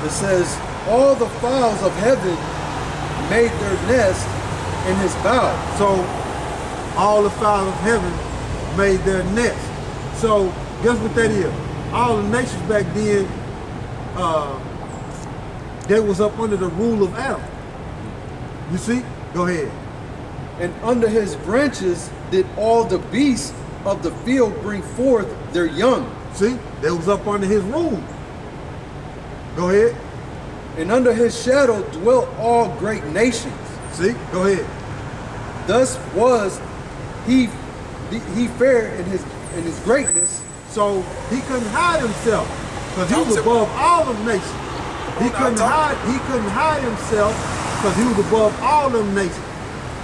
It says, all the fowls of heaven made their nest in his bough. So all the fowls of heaven made their nest. So guess what that is? All the nations back then, they was up under the rule of Adam. You see? Go ahead. And under his branches did all the beasts of the field bring forth their young. See? They was up under his rule. Go ahead. And under his shadow dwelt all great nations. See? Go ahead. Thus was he fared in his greatness. So he couldn't hide himself because he was above all them nations. He couldn't hide himself because he was above all them nations.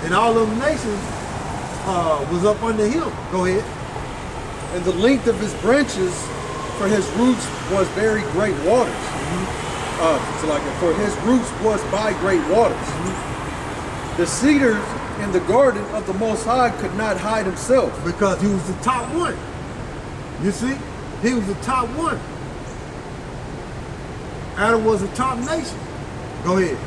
And all them nations was up under him. Go ahead. And the length of his branches for his roots was very great waters. For his roots was by great waters. The cedars in the garden of the Most High could not hide himself. Because he was the top one. You see? He was the top one. Adam was the top nation. Go ahead.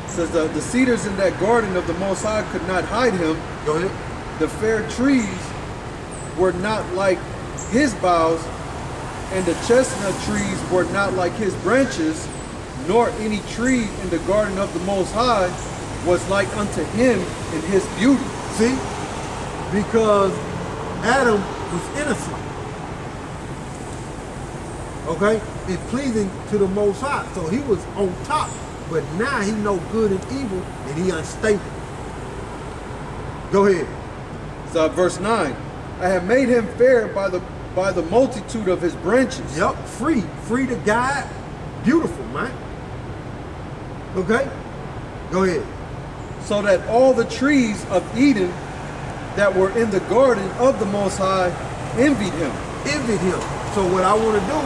Says the cedars in that garden of the Most High could not hide him. Go ahead. The fair trees were not like his boughs, and the chestnut trees were not like his branches, nor any tree in the garden of the Most High was like unto him in his beauty. See? Because Adam was innocent. Okay? And pleasing to the Most High. So he was on top. But now he know good and evil, and he unstable. Go ahead. So verse 9. I have made him fair by the multitude of his branches. Yup, free to guide. Beautiful, man. Okay? Go ahead. So that all the trees of Eden that were in the garden of the Most High envied him. Envied him. So what I want to do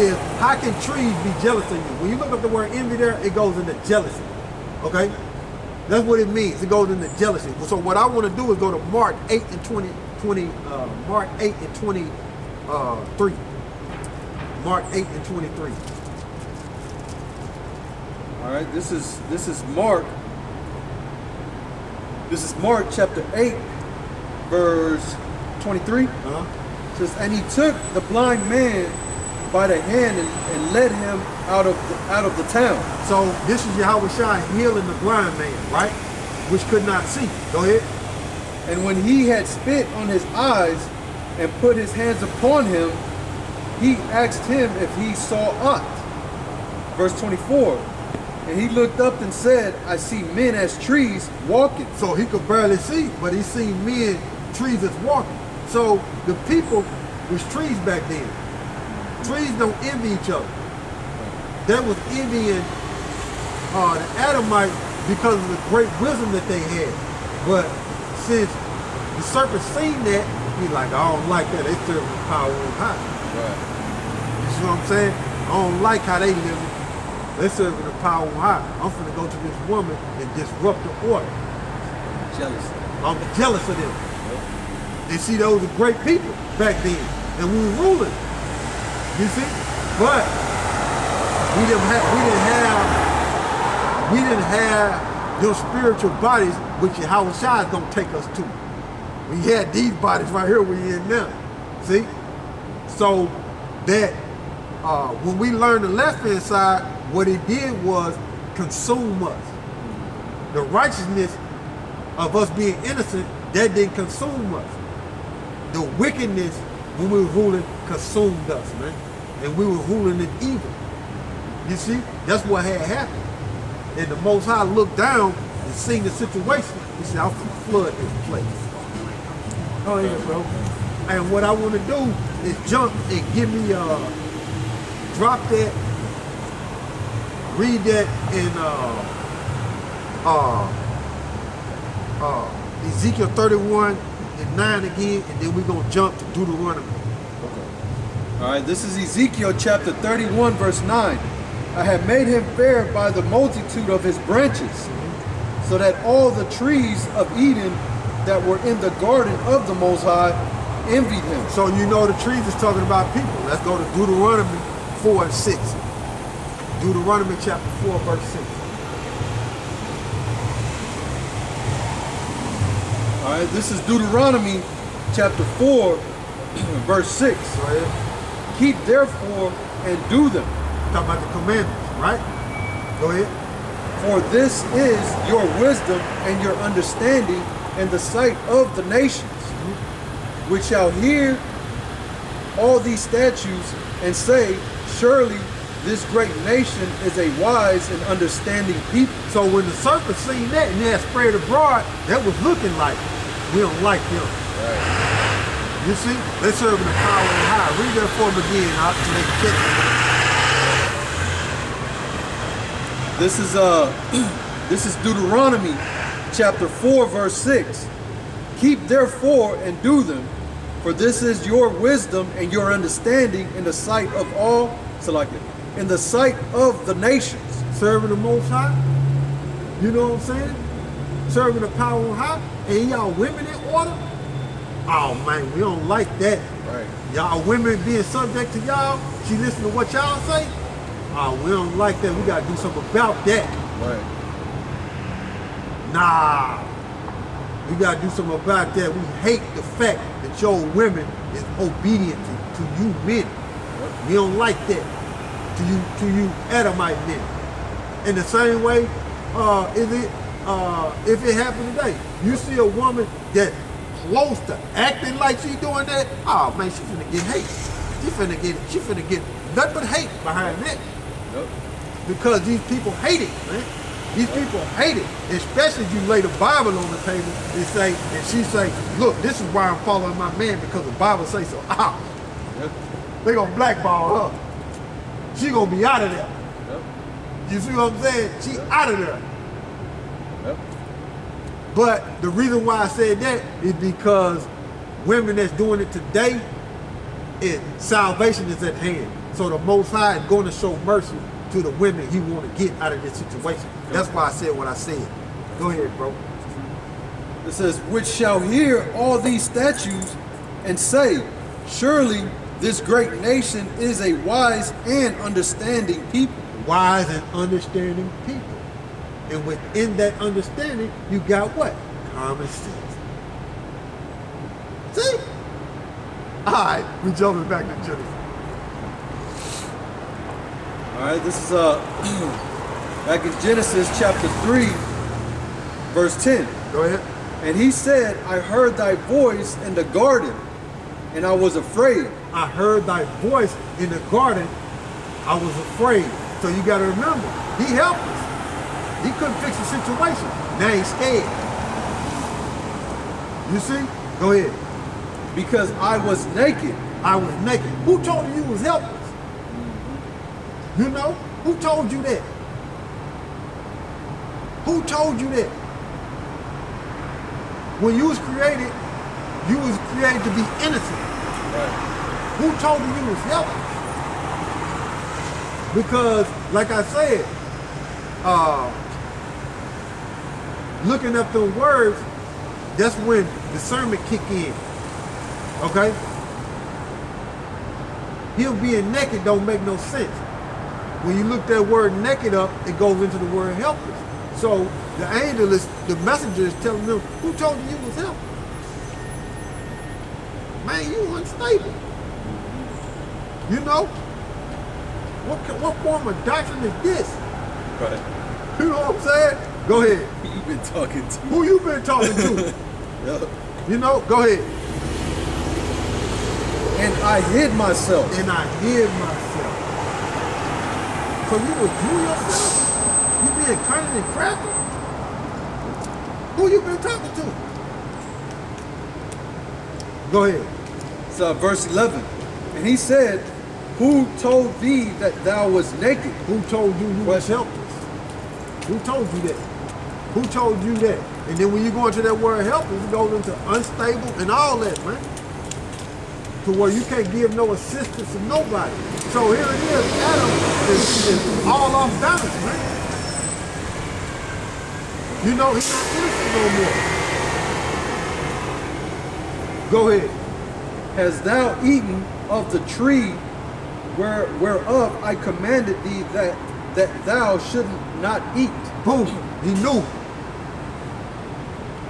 is, how can trees be jealous of you? When you look up the word envy there, it goes into jealousy. Okay? That's what it means. It goes into jealousy. So what I want to do is go to Mark 8 and 23. Mark 8 and 23. All right, this is Mark. This is Mark chapter 8, verse 23. It says, and he took the blind man by the hand and led him out of the town. So this is YAHAWASHI healing the blind man, right? Which could not see. Go ahead. And when he had spit on his eyes and put his hands upon him, he asked him if he saw aught. Verse 24. And he looked up and said, I see men as trees walking. So he could barely see, but he seen men, trees that's walking. So the people was trees back then. Trees don't envy each other. That was envying the Adamites because of the great wisdom that they had. But since the serpent seen that, he's like, I don't like that. They serve the power on high. Right. You see what I'm saying? I don't like how they live. They serving the power on high. I'm finna go to this woman and disrupt the order. Jealous. I'm jealous of them. And see, those are great people back then. And we were ruling. You see? But we didn't have those spiritual bodies which YAHAWASHI is gonna take us to. We had these bodies right here we in now. See? So that when we learned the left-hand side, what it did was consume us. The righteousness of us being innocent, that didn't consume us. The wickedness when we were ruling consumed us, man. And we were ruling in evil. You see? That's what had happened. And the Most High looked down and seen the situation. He said, I'm gonna flood this place. Oh yeah, bro. And what I want to do is jump and give me drop that, read that in Ezekiel 31 and 9 again, and then we're gonna jump to Deuteronomy. All right, this is Ezekiel chapter 31, verse 9. I have made him fair by the multitude of his branches, so that all the trees of Eden that were in the garden of the Most High envied him. So you know the trees is talking about people. Let's go to Deuteronomy 4 and 6. Deuteronomy chapter 4, verse 6. All right, this is Deuteronomy chapter 4, verse 6. Go ahead. Keep therefore and do them, Talking about the commandments, right? Go ahead. for this is your wisdom and your understanding in the sight of the nations, which shall hear all these statutes and say, surely this great nation is a wise and understanding people. So when the serpent seen that and that spread abroad, that was looking like, we don't like them. Right. You see? They serving the power on high. Read that for them again, out so they can catch it. This is Deuteronomy chapter 4, verse 6. Keep therefore and do them, for this is your wisdom and your understanding in the sight of all, in the sight of the nations. Serving the Most High. You know what I'm saying? Serving the power on high. And y'all women in order? Oh man, we don't like that. Right. Y'all women being subject to y'all. She listen to what y'all say. Oh, we don't like that. We gotta do something about that. Right. Nah. We gotta do something about that. We hate the fact that your women is obedient to you men. We don't like that. To you Adamite men. In the same way, if it happened today, you see a woman that close to acting like she doing that, oh man, she finna get hate. She finna get nothing but hate behind that. Yep. Because these people hate it, man. These people hate it. Especially if you lay the Bible on the table and she say, look, this is why I'm following my man, because the Bible say so. Ah, Yep. they gonna blackball her. She gonna be out of there. Yep. You see what I'm saying? She out of there. Yep. But the reason why I said that is because women that's doing it today, salvation is at hand. So the Most High is going to show mercy to the women he want to get out of this situation. That's why I said what I said. Go ahead, bro. It says, which shall hear all these statutes and say, surely this great nation is a wise and understanding people. Wise and understanding people. And within that understanding, you got what? Common sense. See? All right, we jumping back to Genesis. All right, this is back in Genesis chapter 3, verse 10. Go ahead. And he said, I heard thy voice in the garden, and I was afraid. I heard thy voice in the garden. I was afraid. So you got to remember, he helped us. He couldn't fix the situation. Now he's scared. You see? Go ahead. Because I was naked. I was naked. Who told you was helpless? You know? Who told you that? Who told you that? When you was created to be innocent. Right. Who told you was helpless? Because, like I said, looking up the words, that's when discernment kick in. Okay? Him being naked don't make no sense. When you look that word naked up, it goes into the word helpless. So the messenger is telling them, who told you was helpless? Man, you unstable. You know? What form of doctrine is this? Right. You know what I'm saying? Go ahead. Who you been talking to? Who you been talking to? Yep. You know? Go ahead. And I hid myself. And I hid myself. So you withdrew yourself? You being cunning and crafty? Who you been talking to? Go ahead. It's verse 11. And he said, who told thee that thou was naked? Who told you you was helpless? Who told you that? Who told you that? And then when you go into that word helpless, it goes into unstable and all that, man. To where you can't give no assistance to nobody. So here it is, Adam is all off balance, man. You know, he's not innocent no more. Go ahead. Hast thou eaten of the tree whereof I commanded thee that that thou shouldn't not eat. Boom. He knew.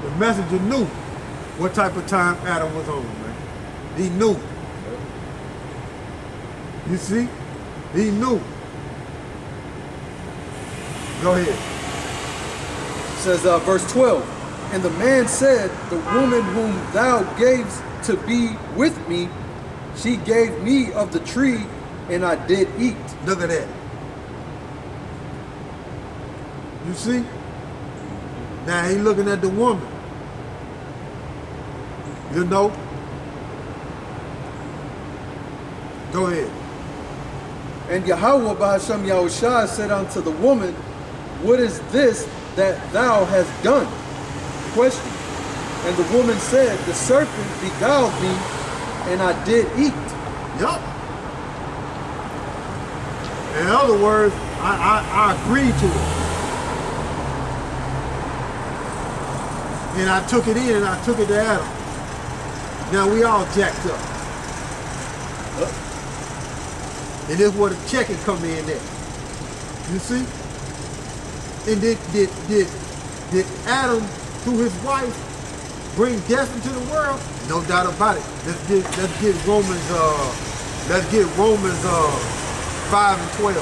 The messenger knew what type of time Adam was on, man. He knew. You see? He knew. Go ahead. It says verse 12, and the man said, the woman whom thou gavest to be with me, she gave me of the tree, and I did eat. Look at that. You see? Now he looking at the woman. You know? Go ahead. And Yahawah Bahasham Yahushua said unto the woman, what is this that thou hast done? Question. And the woman said, the serpent beguiled me, and I did eat. Yup. In other words, I agreed to it. And I took it in and I took it to Adam. Now we all jacked up. And this is where the checking come in there. You see? And did Adam, through his wife, bring death into the world? No doubt about it. Let's get Romans 5 and 12.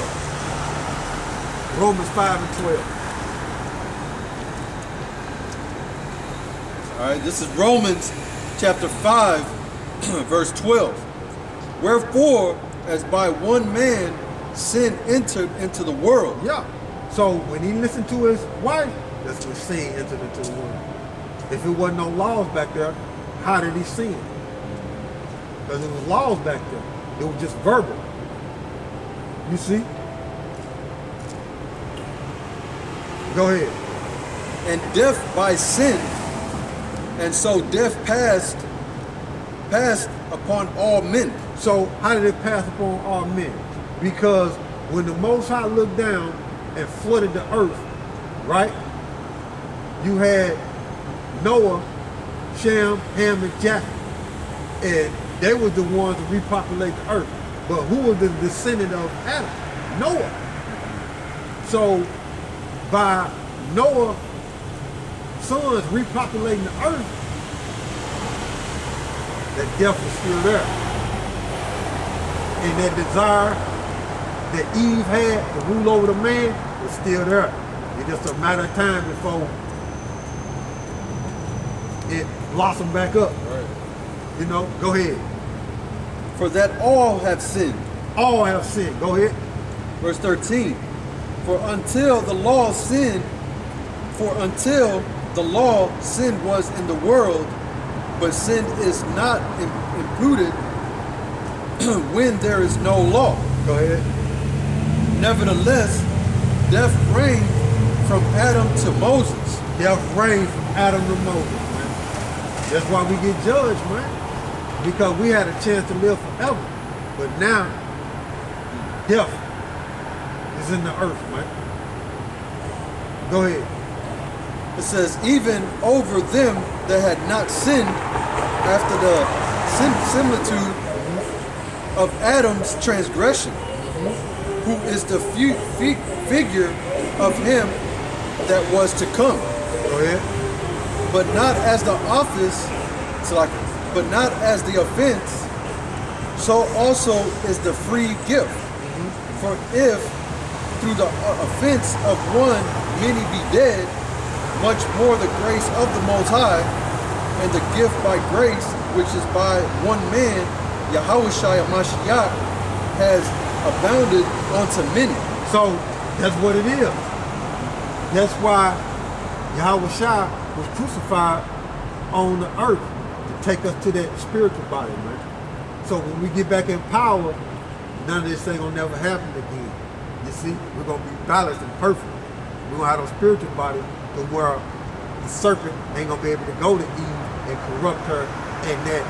Romans 5 and 12. All right, this is Romans chapter 5, verse 12. Wherefore, as by one man sin entered into the world. Yeah. So when he listened to his wife, that's when sin entered into the world. If it wasn't no laws back there, how did he sin? Because it was laws back there. It was just verbal. You see? Go ahead. And death by sin. And so death passed upon all men. So how did it pass upon all men? Because when the Most High looked down and flooded the earth, right? You had Noah, Sham, Ham, and Japheth. And they were the ones to repopulate the earth. But who was the descendant of Adam? Noah. So by Noah's sons repopulating the earth, that death was still there. And that desire that Eve had to rule over the man was still there. It's just a matter of time before it blossomed back up. Right. You know, go ahead. For that all have sinned. All have sinned. Go ahead. Verse 13. For until the law sin was in the world, but sin is not imputed when there is no law. Go ahead. Nevertheless, death reigned from Adam to Moses. Death reigned from Adam to Moses, man. That's why we get judged, man. Because we had a chance to live forever. But now, death is in the earth, man. Go ahead. It says, even over them that had not sinned after the similitude of Adam's transgression, who is the figure of him that was to come. Go ahead. But not as the office, but not as the offense, so also is the free gift. For if through the offense of one many be dead, much more the grace of the Most High, and the gift by grace, which is by one man, YAHAWASHI Mashiach, has abounded unto many. So that's what it is. That's why YAHAWASHI was crucified on the earth to take us to that spiritual body, man. So when we get back in power, none of this ain't gonna never happen again. You see, we're gonna be balanced and perfect. We're gonna have a spiritual body to where the serpent ain't gonna be able to go to Eve and corrupt her, and that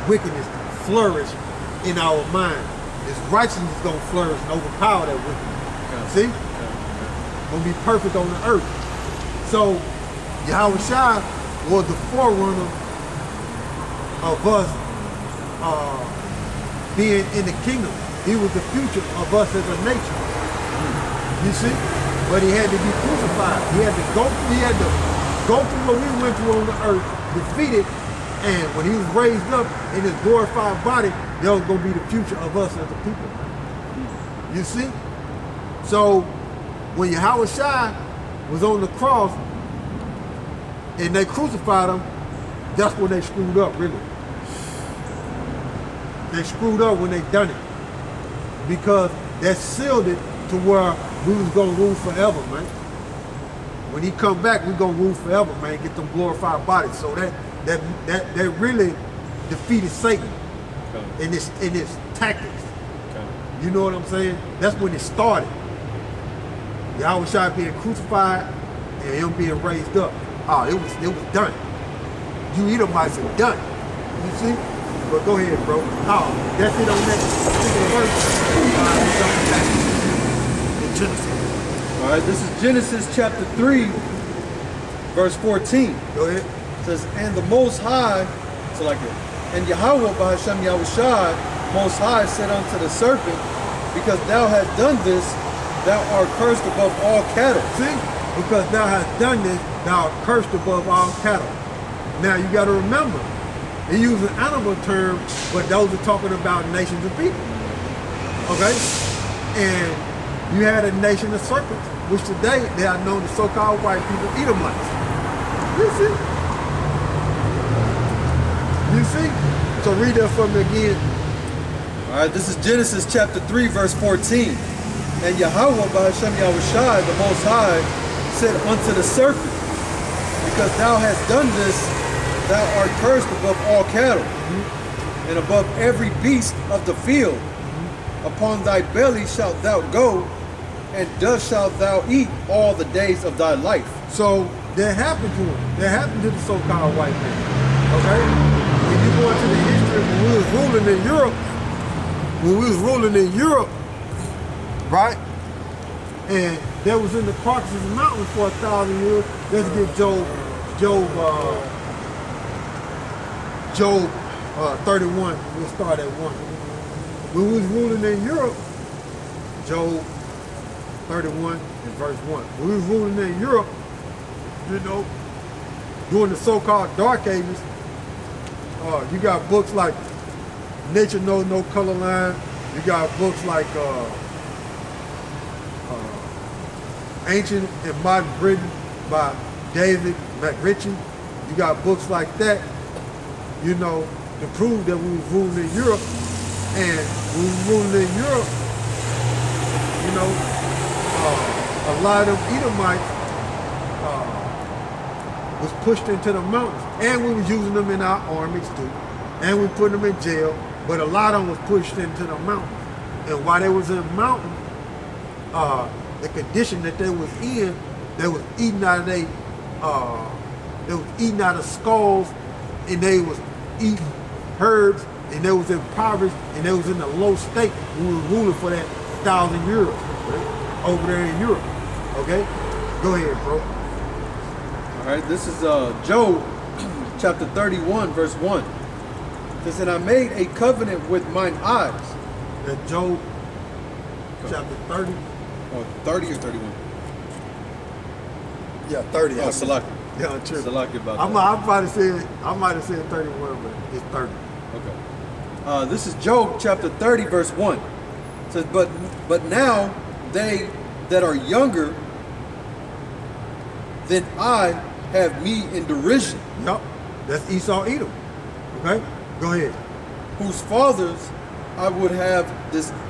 wickedness flourish in our mind. This righteousness is gonna flourish and overpower that wickedness. See? Gonna be perfect on the earth. So YAHAWASHI was the forerunner of us being in the kingdom. He was the future of us as a nation. You see? But he had to be crucified. He had to go through what we went through on the earth, defeated, and when he was raised up in his glorified body, that was going to be the future of us as a people. You see? So when YAHAWASHI was on the cross and they crucified him, that's when they screwed up, really. They screwed up when they done it. Because that sealed it to where we was going to rule forever, man. When he come back, we going to rule forever, man, get them glorified bodies. So that really defeated Satan in his tactics. You know what I'm saying? That's when it started. YAHAWASHI being crucified and him being raised up. Oh, it was done. You Edomites are done. You see? But go ahead, bro. Oh, that's it on that particular verse. In Genesis. All right, this is Genesis chapter 3, verse 14. Go ahead. It says, and the Most High, so like it, and Yahawah by Hashem YAHAWASHI, Most High said unto the serpent, because thou hast done this, thou art cursed above all cattle. See? Because thou hast done this, thou art cursed above all cattle. Now you got to remember, they use an animal term, but those are talking about nations of people. Okay? And you had a nation of serpents, which today they are known as so-called white people, Edomites. You see? You see? So read that for me again. All right, this is Genesis chapter 3, verse 14. And Yahawah by Hashem YAHAWASHI, the Most High, said unto the serpent, because thou hast done this, thou art cursed above all cattle, and above every beast of the field. Upon thy belly shalt thou go, and dust shalt thou eat all the days of thy life. So that happened to him. That happened to the so-called white man. Okay? When you go into the history, when we was ruling in Europe, right? And that was in the Caucasus Mountains for 1,000 years. Let's get Job 31. We'll start at 1. When we was ruling in Europe, Job 31 and verse 1. When we was ruling in Europe, you know, during the so-called Dark Ages, you got books like Nature Knows No Color Line. You got books like Ancient and Modern Britain by David McRitchie. You got books like that, you know, to prove that we was ruling in Europe. And when we was ruling in Europe, you know, a lot of them Edomites was pushed into the mountains. And we was using them in our armies too. And we put them in jail. But a lot of them was pushed into the mountains. And while they was in the mountain, the condition that they was in, they was eating out of skulls, and they was eating herbs, and they was impoverished, and they was in a low state. We were ruling for that 1,000 years, right? Over there in Europe. Okay? Go ahead, bro. All right, this is Job chapter 31, verse 1. It says, and I made a covenant with mine eyes. That Job chapter 30. Oh, 30 or 31? Yeah, 30. Oh, Salaki. Yeah, I'm tripping. Salaki about I that. might have said 31, but it's 30. Okay. This is Job chapter 30, verse 1. It says, but now they that are younger than I have me in derision. Yep. That's Esau Edom. Okay? Go ahead. Whose fathers I would have Disdain.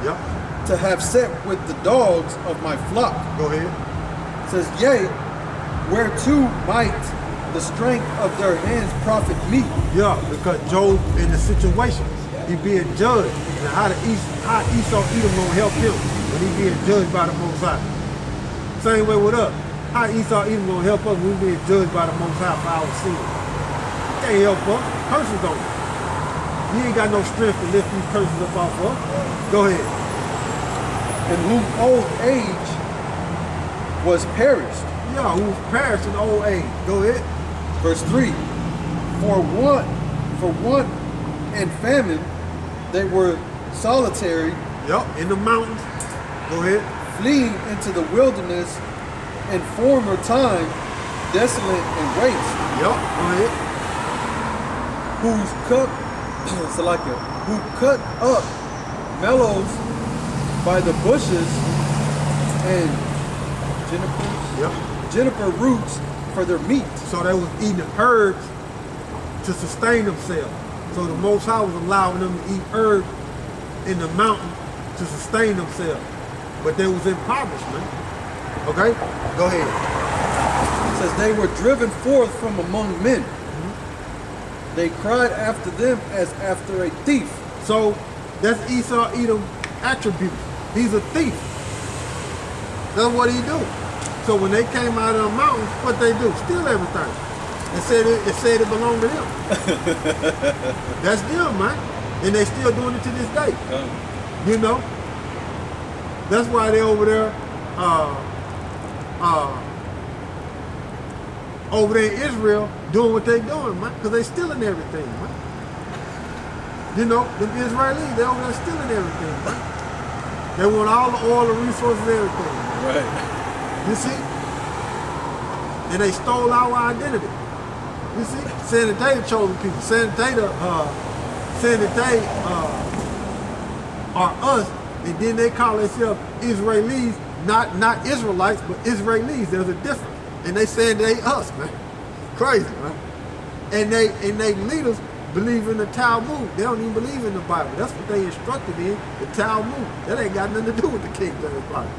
Yep. To have set with the dogs of my flock. Go ahead. It says, yea, whereto might the strength of their hands profit me? Yeah, because Job in the situation, he being judged. And how Esau Edom gonna help him when he being judged by the Most High? Same way with us. How Esau Edom gonna help us when we being judged by the Most High for our sins? Can't help us. Curses on us. You ain't got no strength to lift these curses up off of us. Go ahead. And whom old age was perished. Yeah, who's perished in old age. Go ahead. Verse 3. For want and famine, they were solitary Yup, in the mountains. Go ahead. fleeing into the wilderness in former time, desolate and waste, Yup, go ahead. whose cut, Salakia, who cut up mellows by the bushes and juniper roots for their meat. So they was eating herbs to sustain themselves. So the Most High was allowing them to eat herbs in the mountain to sustain themselves. But there was impoverishment. Okay? Go ahead. It says they were driven forth from among men. They cried after them as after a thief. So that's Esau Edom attribute. He's a thief. That's what he do. So when they came out of the mountains, what they do? Steal everything. It said it belonged to them. That's them, man. And they still doing it to this day. You know? That's why they over there in Israel doing what they doing, man. Because they stealing everything, man. You know, the Israelis, they over there stealing everything, man. They want all the oil, the resources, everything. Right. You see? And they stole our identity. You see? Saying that they the chosen people. Saying that they are us. And then they call themselves Israelis, not Israelites, but Israelis. There's a difference. And they saying they us, man. Crazy, man. And they leaders believe in the Talmud. They don't even believe in the Bible. That's what they instructed in, the Talmud. That ain't got nothing to do with the King James Bible.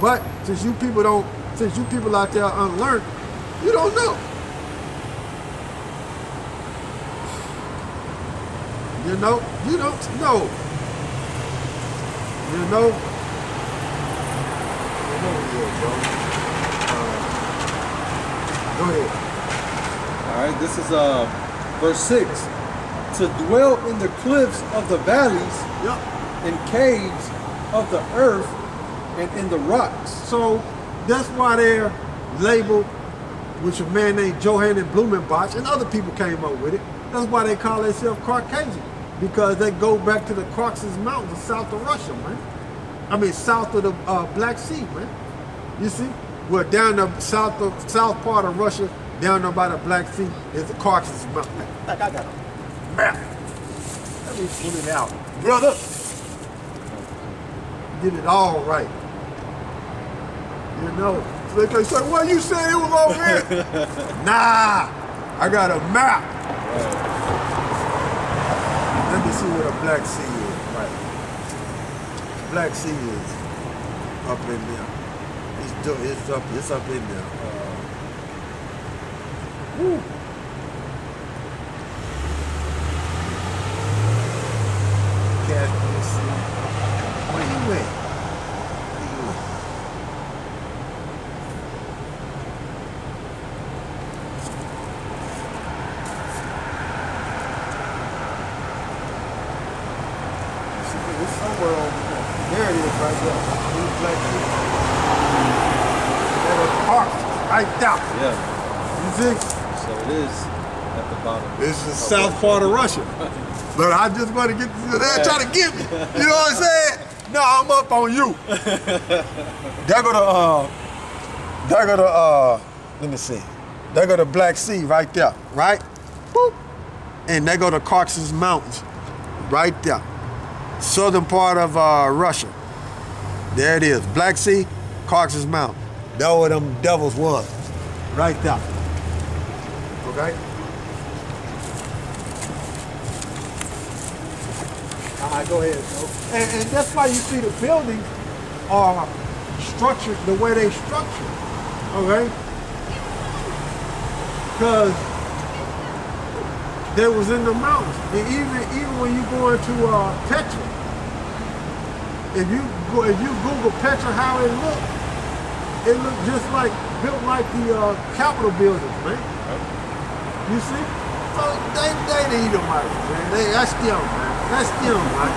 But since you people out there unlearned, you don't know. You know, you don't know. You know. Go ahead. All right, this is verse 6. To dwell in the cliffs of the valleys, in caves of the earth, and in the rocks. So that's why they're labeled, which a man named Johann Blumenbach and other people came up with it. That's why they call themselves Caucasian, because they go back to the Caucasus Mountains south of Russia, man. I mean, south of the Black Sea, man. You see? Well, down the south part of Russia, down there by the Black Sea, is the Caucasus Mountain. Like I got a map. Let me pull it out. Brother! Get it all right. You know, so they can say, well, you said it was over here. Nah, I got a map. Right. Let me see where the Black Sea is. Right. Black Sea is up in there. It's up in there. Woo. Caspian Sea. Where you at? It's somewhere over there. There it is right there. These Black Sea. There are parks right there. Yeah. You see? So it is at the bottom. This is the south part of Russia. But I just want to get they're trying to get me. You know what I'm saying? No, I'm up on you. There go to let me see. There go the Black Sea right there, right? Boop. And there go the Caucasus Mountains, right there. Southern part of Russia. There it is. Black Sea, Caucasus Mountain. That's where them devils was. Right there. Okay? Go ahead, bro. And that's why you see the buildings are structured the way they structured. Okay? Because they was in the mountains. And even when you go into Petra, if you Google Petra, how it looked just like built like the Capitol buildings, man. You see? So they the Edomites, man. That's them, man. That's them, man.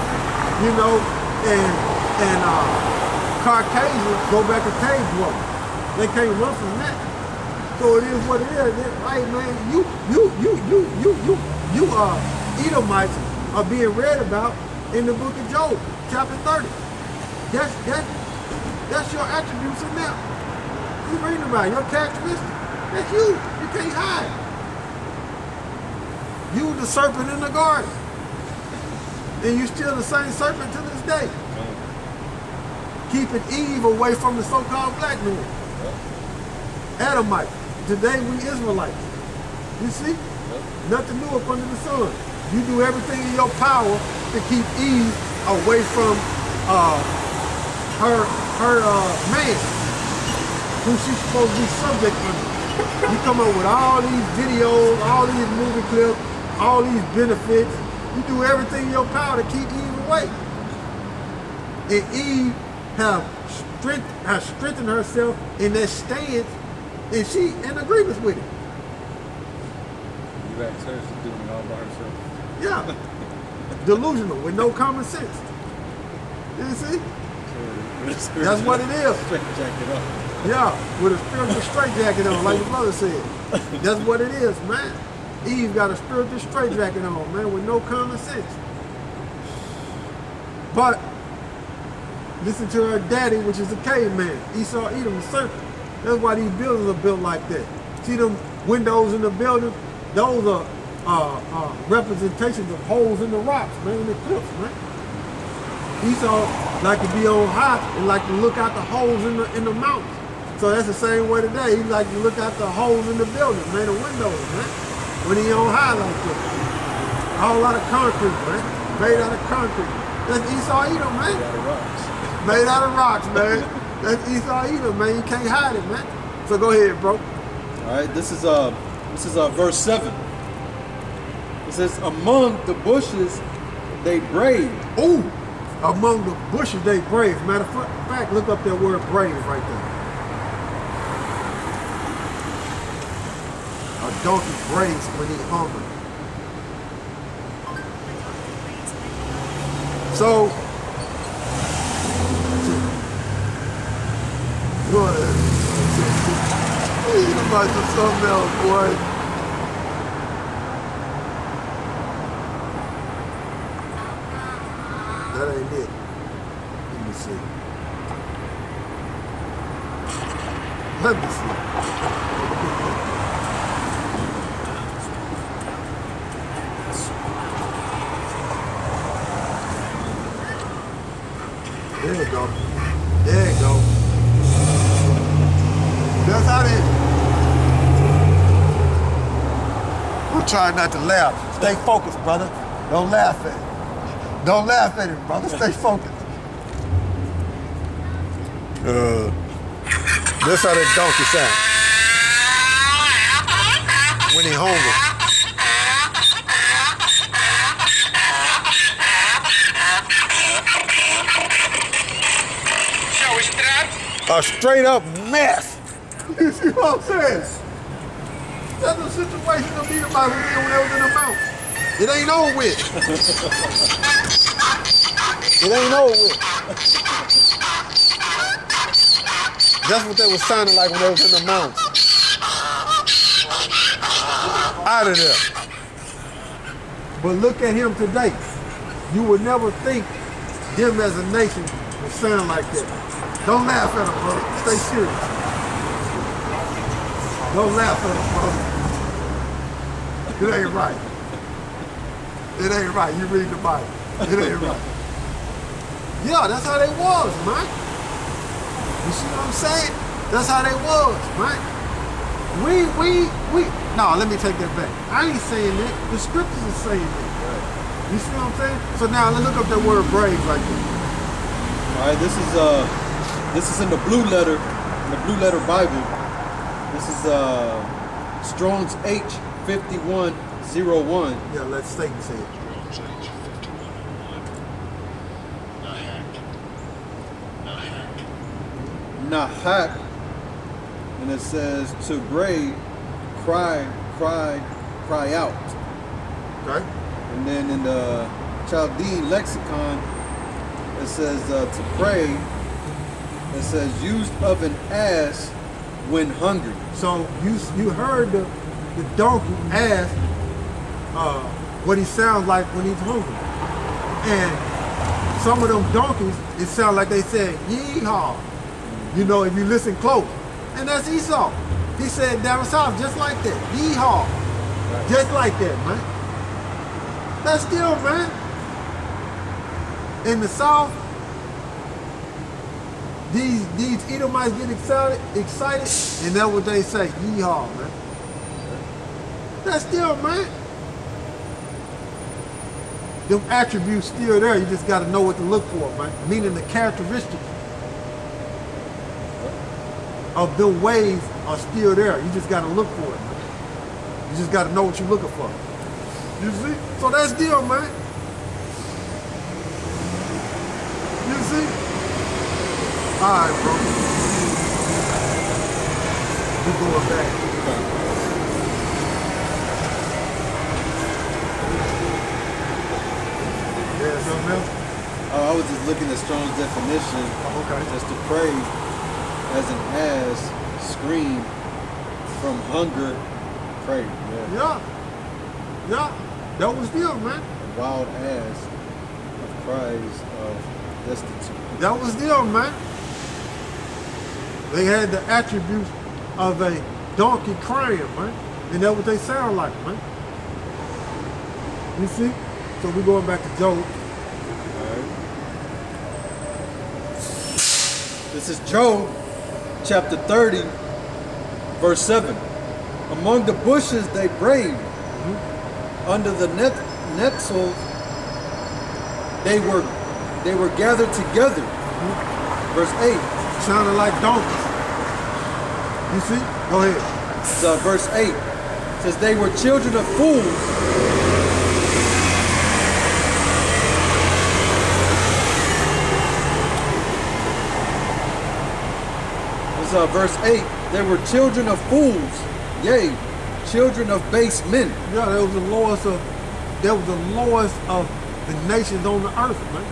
You know, and Caucasians go back to cave dwellers. They can't run from that. So it is what it is. Hey man, you Edomites are being read about in the book of Job, chapter 30. That's your attributes in there. You reading about it, your characteristics. That's you. You can't hide. You the serpent in the garden. And you still the same serpent to this day. Keeping Eve away from the so-called black man. Adamite. Today we Israelites. You see? Nothing new up under the sun. You do everything in your power to keep Eve away from her man, who she's supposed to be subject under. You come up with all these videos, all these movie clips, all these benefits. You do everything in your power to keep Eve away. And Eve has strengthened herself in that stance, and she in agreement with it. You asked her to do it all by herself. Yeah. Delusional with no common sense. You see? That's what it is. Straight jacket on. Yeah, with a spiritual straitjacket on, like your brother said. That's what it is, man. Eve got a spiritual straitjacket on, man, with no common sense. But listen to her daddy, which is a caveman. Esau, Edom, the serpent. That's why these buildings are built like that. See them windows in the building? Those are representations of holes in the rocks, man, in the cliffs, man. Esau like to be on high and like to look out the holes in the mountains. So that's the same way today. He like to look out the holes in the building, man, the windows, man. When he on high like that. A whole lot of concrete, man. Made out of concrete. That's Esau Edom, man. Made out of rocks, man. That's Esau Edom, man. You can't hide it, man. So go ahead, bro. All right, this is verse 7. It says, among the bushes they brave. Ooh, among the bushes they brave. Matter of fact, look up that word brave right there. A donkey braves when he's hungry. So, go ahead. You might do something else, boy. That ain't it. Let me see. Let me see. There you go. There you go. That's how they... I'm trying not to laugh. Stay focused, brother. Don't laugh at it. Don't laugh at it, brother. Stay focused. That's how that donkey sound. When he hungry. A straight up mess. You see what I'm saying? That's the situation of Edom when they was in the mountain. It ain't over with. It ain't over with. That's what they was sounding like when they was in the mountains. Out of there. But look at him today. You would never think them as a nation would sound like that. Don't laugh at him, brother. Stay serious. Don't laugh at him, brother. It ain't right. It ain't right. You read the Bible. It ain't right. Yeah, that's how they was, man. You see what I'm saying? That's how they was, man. No, let me take that back. I ain't saying that. The scriptures are saying that. You see what I'm saying? So now let's look up that word brave right there. All right, this is in the Blue Letter Bible. This is Strong's H5101. Yeah, let's say it. Nahak, and it says to brave, cry out. Okay. And then in the Chaldean lexicon, it says to pray. It says used of an ass when hungry. So you heard the donkey ask what he sounds like when he's hungry. And some of them donkeys, it sounds like they said, yeehaw. You know, if you listen close. And that's Esau. He said down south just like that, yeehaw. Just like that, man. That's still, man. In the south, these Edomites get excited, and that's what they say, yeehaw, man. That's still, man. Them attributes still there. You just got to know what to look for, man. Meaning the characteristics of them ways are still there. You just got to look for it, man. You just got to know what you're looking for. You see? So that's still, man. You see? All right, bro. We going back. Yeah, something else? I was just looking at Strong's definition. Okay. Just to pray as an ass, scream from hunger, pray. Yeah. Yeah. That was still, man. A wild ass of cries of destitute. That was them, man. They had the attributes of a donkey crying, man. And that's what they sound like, man. You see? So we're going back to Job. Alright. This is Job, chapter 30, verse 7. Among the bushes they braved. Under the netzel they were gathered together. Verse 8. Sounding like donkeys. You see? Go ahead. So verse 8 says they were children of fools. Verse 8, they were children of fools, yea, children of base men. Yeah, that was the lowest of the nations on the earth, man.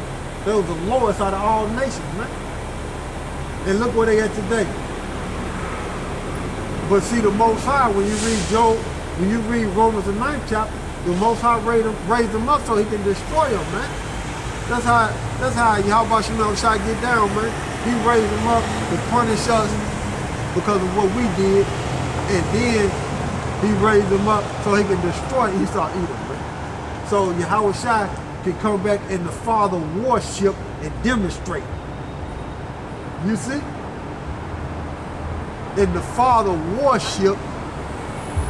That was the lowest out of all nations, man. And look where they at today. But see, the Most High, when you read Job, when you read Romans the 9th chapter, the Most High raised them up so he can destroy them, man. That's how YAHAWASHI get down, man. He raised them up to punish us because of what we did, and then he raised them up so he can destroy Esau, Edom, man. So YAHAWASHI can come back in the Father worship and demonstrate. You see? In the Father worship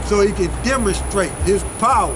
so he can demonstrate his power.